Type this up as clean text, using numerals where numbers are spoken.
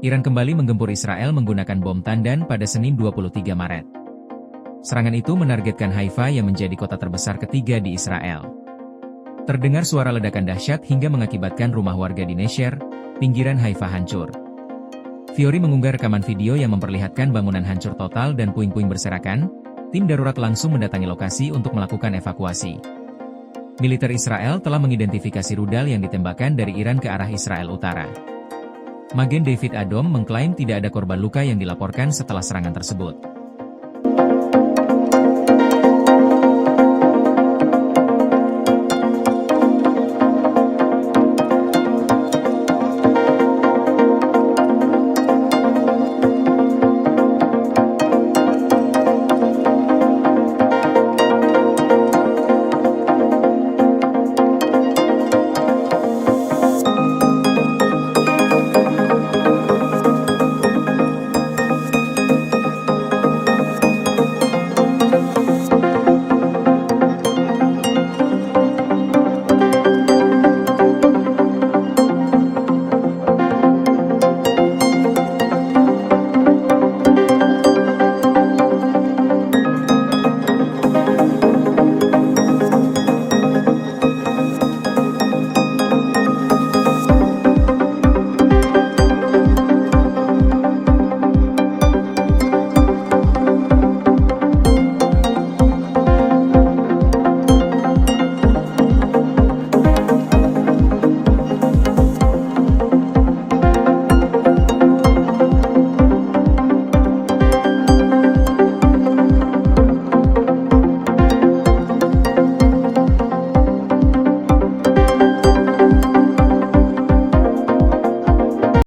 Iran kembali menggempur Israel menggunakan bom tandan pada Senin 23 Maret. Serangan itu menargetkan Haifa yang menjadi kota terbesar ketiga di Israel. Terdengar suara ledakan dahsyat hingga mengakibatkan rumah warga di Nesher, pinggiran Haifa hancur. Fiori mengunggah rekaman video yang memperlihatkan bangunan hancur total dan puing-puing berserakan. Tim darurat langsung mendatangi lokasi untuk melakukan evakuasi. Militer Israel telah mengidentifikasi rudal yang ditembakkan dari Iran ke arah Israel Utara. Magen David Adom mengklaim tidak ada korban luka yang dilaporkan setelah serangan tersebut.